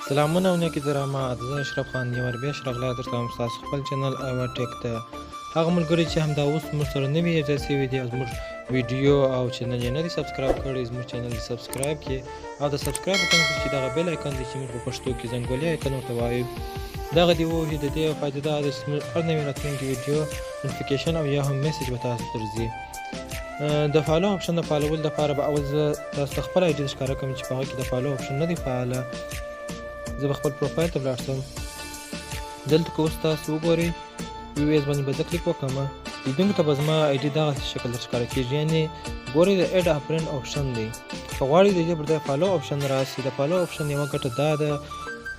سلامونه او نیکې درامات، زه اشرف خان یو وار بیا راغلی درته وایم ستاسو خپل چینل ایوا ټیک ته. هغه ملګري چې همدا اوس موږ سره نوي یوځای سوي دي او زموږ ویډیو او چینل یې نه دي سبسکرایب کړی، زموږ چینل یې سبسکرایب کړي او د سبسکرایب بټن چې دغه بیل آیکن دی چې موږ په پښتو کې زنګولي آیکن ورته وایو، دغه دې ووهي. د دې فایده دا ده چې زموږ هر نوي راتلونکي ویډیو نوټیفیکیشن او یا هم میسج به تاسو ته ورځي. د فالو آپشن د فالوولو لپاره به اول زه تاسو ته خپل آیډي ښکاره کوم چې په هغه کې د فالو آپشن نه دی فعاله. زه به خپل پروفایل ته ولاړ شم. دلته که اوس تاسو وګورئ ویویز باندې به زه کلیک وکړم، لیدونکو ته به زما آیډي دغسې شکل در ښکاره کېږي، یعنې ګورئ د ایډ ا فرینډ آپشن دی. که غواړئ د دې پر ځای فالو آپشن راسي، د فالو آپشن یوه ګټه دا ده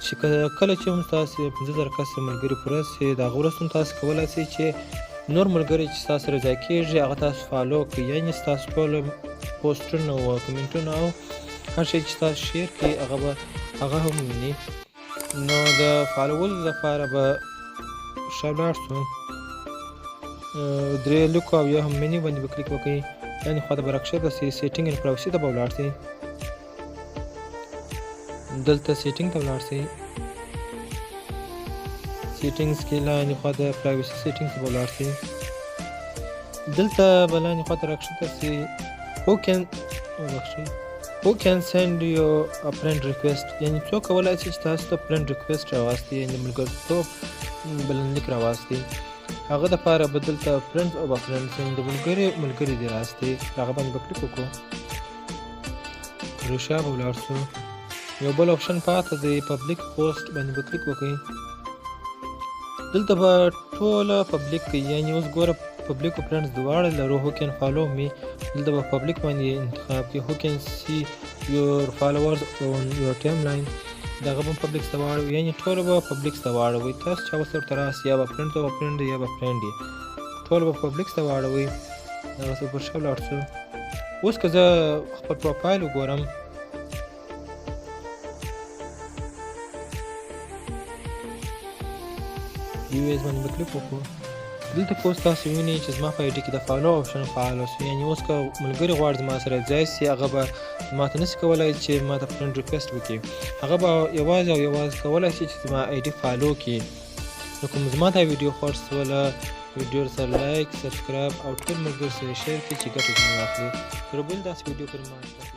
چې کله چې هم ستاسې 50,000 کسه ملګري پوره سي، د هغه وروسته هم تاسو کولی سئ چې نور ملګري چې ستاسو سره ځای کېږي هغه تاسو فالو کړئ، یعنې ستاسو ټول پوسټونه او کمنټونه او هر شی چې تاسو شیر کړئ هغه هم ویني. نو د فالوولو لپاره به شا ولاړ شو، درې لیکو او یا هم منیو باندې به کلیک وکړئ، یعنې خواته به راکښته سي، سیټینګ اینډ پرایوسي ته به ولاړ سئ. دلته سیټینګ ته ولاړ سئ، سیټینګز کې لاندې خوا د پرایوسي سیټینګ ته به ولاړ سئ. دلته به لاندې خواته راکښته سي who can send you a friend request، یعنې څوک کولی شي چې تاسو ته فرینډ ریکویسټ راواستي، یعنې د ملګرتوب بلنلیک راواستي. هغه دپاره به دلته فرینډز او به فرینډز، یعنې د ملګري دې راستي، هغه باندې به کلیک وکړو، روشا به ولاړ شو. یو بل آپشن پاته دی پبلیک پوسټ باندې به کلیک وکړئ. دلته به ټوله پبلیک کوي، یعنې اوس ګوره پبلیک او فرینډز دواړه لرو. هو کین فالو می، دلته به پبلیک باندې انتخاب کړئ. هو کین سی یور فالوورز اون یور ټایم لاین، دغه به پبلیک ته واړوئ، یعنې ټوله به پبلیک ته واړوئ. تاسو چا ورته راسي یا به فرینډ ته به فرینډ یا به فرینډ یې ټوله به پبلیک ته واړوئ. دغسې پر شا ولاړ شو. اوس که زه خپل پروفایل وګورم، ویویز باندې به کلیک وکړو. دلته که اوس تاسو وینئ چې زما په آیډي کې د فالو آپشن فعال شو، یعنې اوس که ملګري غواړي زما سره ځای سي هغه به ما ته نسي کولی چې ما ته فرینډ ریکویسټ وکړي، هغه به یوازې او یوازې کولی شي چې زما آیډي فالو کړي. نو کوم زما دا ویډیو خوښ شوله، ویډیو سره لایک، سبسکرایب او ټول ملګرو سره شیر کړئ چې ګټه ځینې واخلي. تر بل داسې ویډیو پورې